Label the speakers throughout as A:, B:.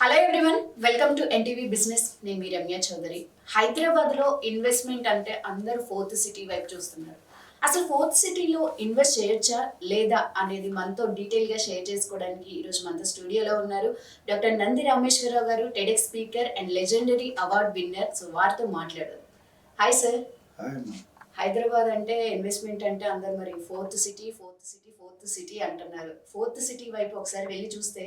A: Hello everyone, welcome to NTV business. నేను మీ రమ్య చౌదరి. హైదరాబాద్లో investment అంటే అందరూ ఫోర్త్ సిటీ వైపు చూస్తున్నారు. అసలు ఫోర్త్ సిటీలో ఇన్వెస్ట్ చేయొచ్చా లేదా అనేది మనతో డీటెయిల్గా షేర్ చేసుకోవడానికి ఈరోజు మనతో స్టూడియోలో ఉన్నారు డాక్టర్ నంది రామేశ్వరరావు గారు, TEDx speaker and legendary award winner. So వారితో మాట్లాడారు. Hi sir. హైదరాబాద్ అంటే ఇన్వెస్ట్మెంట్ అంటే అందరు మరి ఫోర్త్ సిటీ అంటున్నారు. ఫోర్త్ సిటీ వైపు ఒకసారి వెళ్ళి చూస్తే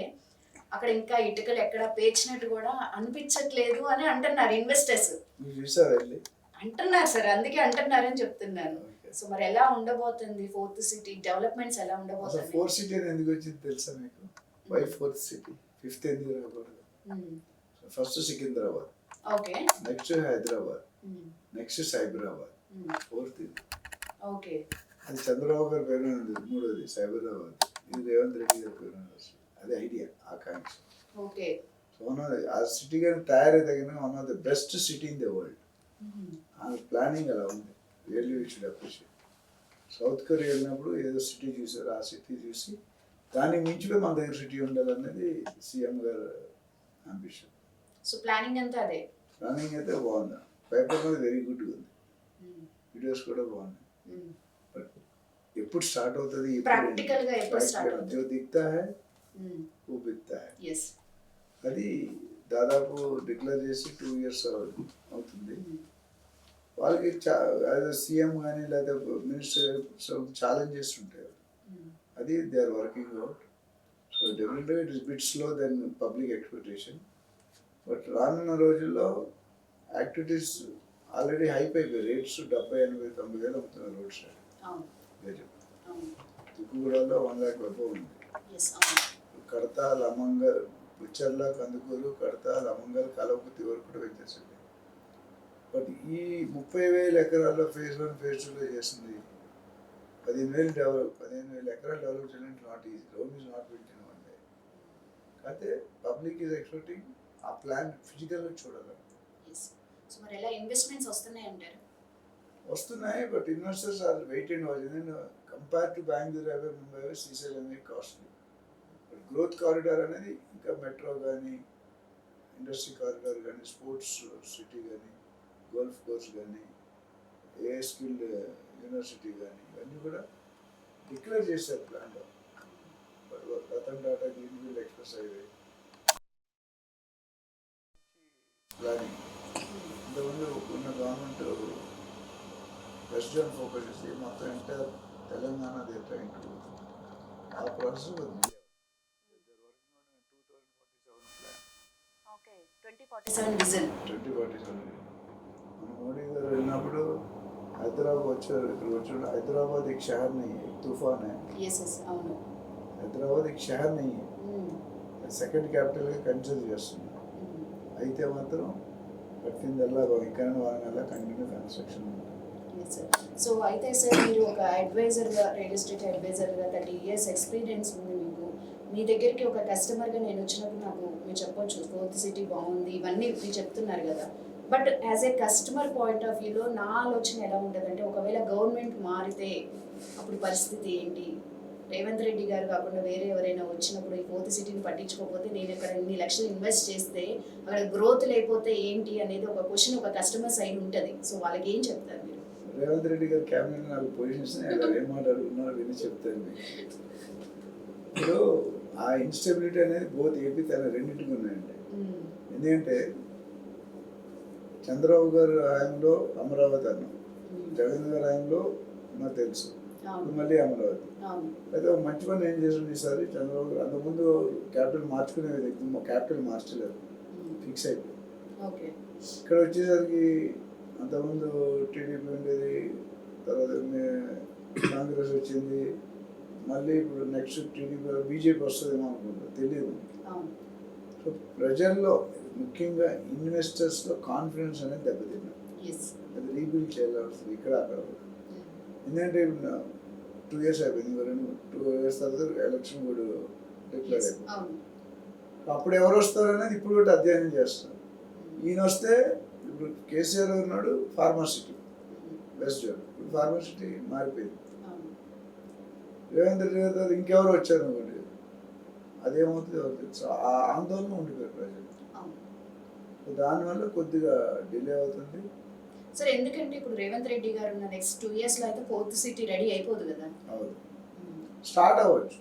A: అక్కడ ఇంకా ఇటుకలు ఎక్కడ పేర్చినట్టు కూడా అనిపించట్లేదు అని అంటున్నారు ఇన్వెస్టర్స్. అంటున్నారు సార్, అందుకే అంటున్నారని చెప్తున్నాను. సో మరి ఎలా ఉండబోతుంది ఫోర్త్ సిటీ డెవలప్మెంట్స్, ఎలా ఉండబోతుంది?
B: ఫోర్త్ సిటీ ఎందుకు వచ్చింది తెలుసా మీకు? Why fourth city? ఫిఫ్త్ ఎందుకు రాకూడదు? First Secunderabad, okay, next Hyderabad, next Cyberabad, fourth ఇది. ఓకే, అది చంద్రబాబు గారి పేరు ఉంది. మూడోది సైబరాబాద్, ఇది రేవంత్ రెడ్డి గారి పేరు. అది ఐడియా, ఆకాంక్ష. ఓకే, సో ఆ సిటీ గారి తయారీ తగిన one of the best city in the world. ఆ ప్లానింగ్ అలా ఉంది. Really we should appreciate. South Korea వెళ్ళినప్పుడు ఏదో సిటీ చూసారు, ఆ సిటీ చూసి దాన్ని మించిపోయి మన దగ్గర సిటీ ఉండాలనేది సీఎం గారు అంబిషన్.
A: సో ప్లానింగ్ అంతా అదే.
B: ప్లానింగ్ అయితే బాగుంది. పేపర్ మీద వెరీ గుడ్గా ఉంది, వీడియోస్ కూడా బాగున్నాయి. బట్ ఎప్పుడు స్టార్ట్ అవుతుంది?
A: ప్రాక్టికల్గా ఎప్పుడు స్టార్ట్ అవుతుంది?
B: जो दिखता है वो बिकता है. అది దాదాపు డిక్లేర్ చేసి 2 years అవుతుంది. వాళ్ళకి సీఎం కానీ లేదా మినిస్టర్ ఛాలెంజెస్ ఉంటాయి. అది they are working out. So డెఫినెట్గా it is bit slow then public expectation. But రానున్న రోజుల్లో యాక్టివిటీస్ ఆల్రెడీ హైప్ అయిపోయి రేట్స్ 70,000-80,000 అమ్ముతున్నారు రోడ్ సైడ్. తుక్కుగూడలో 1 lakh వరకు ఉంది. కడతా, లమంగల్, పుచ్చర్ల, కందుకూరు, కడతా, లమంగల్, కలవకుర్తి వరకు కూడా వచ్చేసింది. బట్ ఈ 30,000 ఎకరాల్లో ఫేజ్ 1 ఫేజ్ 2లో చేసింది 15,000 ఎకరాలు డెవలప్ చేయడం not easy. Rome is not built in one day. అయితే పబ్లిక్ ఈజ్ ఎక్స్పెక్టింగ్ ఆ ప్లాన్ ఫిజికల్గా చూడాలి.
A: సో మరి ఎలా ఇన్వెస్ట్మెంట్స్ వస్తున్నాయి అంటారు?
B: వస్తున్నాయి, but investors are wait and watch. నేను compare to Bengaluru, Mumbai, Srisailam costly. But growth corridor అనేది ఇంకా మెట్రో కానీ, ఇండస్ట్రీ కారిడార్ కానీ, స్పోర్ట్స్ సిటీ కానీ, గోల్ఫ్ కోర్స్ కానీ, ఏ స్కిల్డ్ యూనివర్సిటీ కానీ, ఇవన్నీ కూడా డిక్లేర్ చేశారు ప్లాన్లో. But Ratan Tata greenfield express highway planning ఇంతకుముందు ఉన్న గవర్నమెంట్ వెస్ట్ జోన్ ఫోకస్ చేసి మొత్తం ఎంటైర్ తెలంగాణ ఆ ప్రాసెస్ ఉంది. 2047 మన మోడీ గారు వెళ్ళినప్పుడు హైదరాబాద్ వచ్చారు. ఇక్కడ వచ్చి హైదరాబాద్ एक शहर नहीं है, तूफान है. హైదరాబాద్ एक शहर नहीं है, సెకండ్ క్యాపిటల్గా కన్సిడర్ చేస్తున్నారు. అయితే మాత్రం కట్టిందల్లా ఇక్కడ వాళ్ళ కంటిన్యూ కన్స్ట్రక్షన్ ఉంటుంది.
A: సో అయితే సార్, మీరు ఒక అడ్వైజర్గా, రియల్ ఎస్టేట్ అడ్వైజర్గా 30 years ఎక్స్పీరియన్స్ ఉంది మీకు. మీ దగ్గరికి ఒక కస్టమర్గా నేను వచ్చినప్పుడు నాకు మీరు చెప్పొచ్చు ఫోర్త్ సిటీ బాగుంది, ఇవన్నీ మీరు చెప్తున్నారు కదా. But as a customer point of వ్యూలో నా ఆలోచన ఎలా ఉంటుందంటే, ఒకవేళ గవర్నమెంట్ మారితే అప్పుడు పరిస్థితి ఏంటి? రేవంత్ రెడ్డి గారు కాకుండా వేరే ఎవరైనా వచ్చినప్పుడు ఈ ఫోర్త్ సిటీని పట్టించుకోకపోతే, నేను ఇక్కడ ఇన్ని లక్షలు ఇన్వెస్ట్ చేస్తే అక్కడ గ్రోత్ లేకపోతే ఏంటి అనేది ఒక క్వశ్చన్ ఒక కస్టమర్ సైడ్ ఉంటుంది. సో వాళ్ళకి ఏం చెప్తారు మీరు?
B: రేవంత్ రెడ్డి గారు క్యాబినెట్ 4 పొజిషన్స్ ఏం మాట్లాడుతున్నారో విని చెప్తాను. ఇప్పుడు ఆ ఇన్స్టెబిలిటీ అనేది బోత్ ఏపీ తెలంగాణ రెండింటికి ఉన్నాయండి. ఎందుకంటే చంద్రబాబు గారు హయాంలో అమరావతి అన్నాం, జగన్ గారి హయాంలో నాకు తెలుసు, మళ్ళీ అమరావతి. అయితే ఒక మంచి పని ఏం చేసింది ఈసారి చంద్రబాబు గారు. అంతకుముందు క్యాపిటల్ మార్చుకునే వ్యక్తి, క్యాపిటల్ మార్చలేదు, ఫిక్స్ అయిపోయింది. ఇక్కడ వచ్చేసరికి అంతకుముందు టీడీపీ ఉండేది, తర్వాత కాంగ్రెస్ వచ్చింది, మళ్ళీ ఇప్పుడు నెక్స్ట్ టీడీపీ బీజేపీ వస్తుందేమో అనుకుంటా, తెలియదు. సో ప్రజల్లో ముఖ్యంగా ఇన్వెస్టర్స్లో కాన్ఫిడెన్స్ అనేది దెబ్బతిన్నారు. అది రీబిల్డ్ చేయాల్సింది ఇక్కడ అక్కడ. ఎందుకంటే ఇప్పుడు 2 years అయిపోయింది, 2 years తర్వాత ఎలక్షన్ కూడా డిక్లేర్ అయిపోయింది. అప్పుడు ఎవరు వస్తారు అనేది ఇప్పుడు కూడా అధ్యయనం చేస్తారు. ఈయన వస్తే ఇప్పుడు కేసీఆర్ ఉన్నాడు, ఫార్మాసిటీ వెస్ట్ జోన్, ఇప్పుడు ఫార్మాసిటీ మారిపోయింది. రేవంత్ రెడ్డి గారు ఇంకెవరు వచ్చారు అనుకోండి, అదేమవుతుంది ఎవరు తెలుసు. ఆ ఆందోళన ఉండిపోయారు ప్రజలు. దానివల్ల కొద్దిగా డిలే అవుతుంది.
A: సార్ ఎందుకంటే ఇప్పుడు రేవంత్ రెడ్డి గారు ఉన్న నెక్స్ట్ 2 years లో అయితే ఫోర్త్ సిటీ రెడీ అయిపోదు కదా.
B: అవును, స్టార్ట్ అవ్వచ్చు,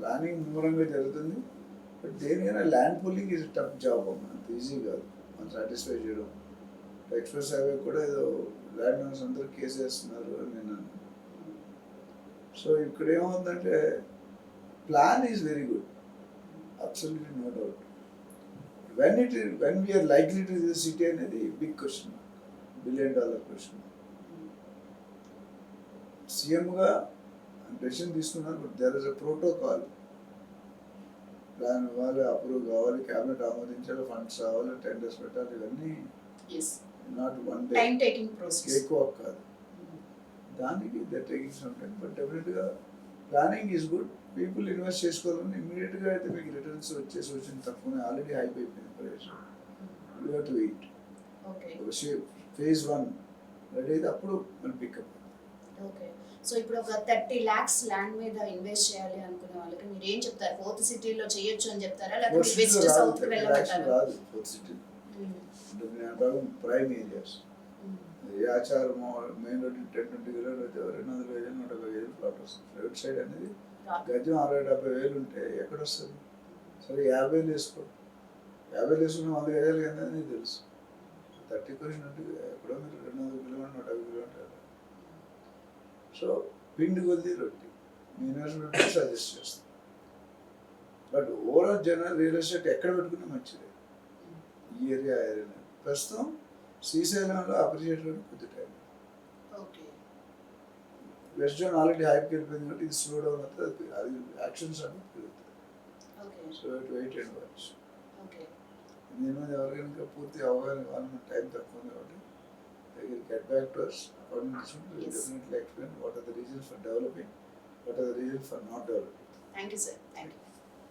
B: ప్లానింగ్ ముమ్మరంగా జరుగుతుంది. బట్ దేనికైనా land pooling is tough job అమ్మ, అంత ఈజీ కాదు మనం సాటిస్ఫై చేయడం. ఎక్స్ప్రెస్ హైవే కూడా ఏదో ల్యాండ్ ఓనర్స్ అందరూ కేసు వేస్తున్నారు అని నేను అన్నాను. సో ఇక్కడ ఏమవుతుందంటే plan is very good, absolutely no doubt. When we are likely to the city అనేది బిగ్ క్వశ్చన్, $1 billion క్వశ్చన్. సీఎంగా డెసిషన్ తీసుకున్నారు, but there is a protocol. Plan ఇవ్వాలి, అప్రూవ్ కావాలి, క్యాబినెట్ ఆమోదించాలి, ఫండ్స్ రావాలి, టెండర్స్ పెట్టాలి, ఇవన్నీ not one day,
A: time taking process,
B: ఎక్కువ కాదు. దానికి the taking some time, but డెఫినెట్గా planning is good. People invest చేసుకోవాలని ఇమీడియట్గా అయితే మీకు రిటర్న్స్ వచ్చే సూచన తక్కువనే, ఆల్రెడీ హైప్ అయిపోయింది price. You have to wait.
A: Okay,
B: phase 1 ready అయితే అప్పుడు మనం పికప్.
A: ఓకే. సో ఇప్పుడు ఒక 30 lakhs ల్యాండ్ మీద ఇన్వెస్ట్ చేయాలి అనుకునే వాళ్ళకి మీరు ఏం చెప్తారు? ఫోర్త్ సిటీలో చేయొచ్చు అని చెప్తారా, లేకపోతే వెస్ట్ సౌత్ కి వెళ్ళమంటారా?
B: రాదు ఫోర్త్ సిటీ, ప్రైమ్ ఏరియాస్. ఆచారం మెయిన్ రోడ్ 10-20 కిలోమీటర్లు అయితే 200,000 150,000 ప్లాట్ వస్తుంది. ప్రైవేట్ సైడ్ అనేది గజం 60,000-70,000 ఉంటే ఎక్కడ వస్తుంది? సరే 50,000 వేసుకో, 50,000 వేసుకున్న 100 గజాలు కదా నీకు తెలుసు. 30% ఉంటుంది ఎక్కడో మీరు 200 కిలోమీటర్ 150 కిలోమీటర్లు. సో పిండి కొద్ది రొట్టి మీ ఇన్వెస్ట్మెంట్ సజెస్ట్ చేస్తాం. But overall general real estate ఎక్కడ పెట్టుకున్నా మంచిది, ఈ ఏరియా ప్రస్తుతం శ్రీశైలంలో అప్రిషియేట్ కొద్ది టైం. వెస్ట్ జోన్ ఆల్రెడీ హైప్కి వెళ్ళిపోయింది కాబట్టి ఇది స్లో డౌన్ అవుతుంది, అది యాక్షన్స్ అనేది పెరుగుతుంది. So it wait and watch. దీని మీద ఎవరికైనా పూర్తి అవగాహన కావాలన్న టైం తక్కువ ఉంది కాబట్టి they will get back to us. According to this, we will definitely explain what are the reasons for developing, what are the reasons for not developing.
A: Thank you, sir. Thank you.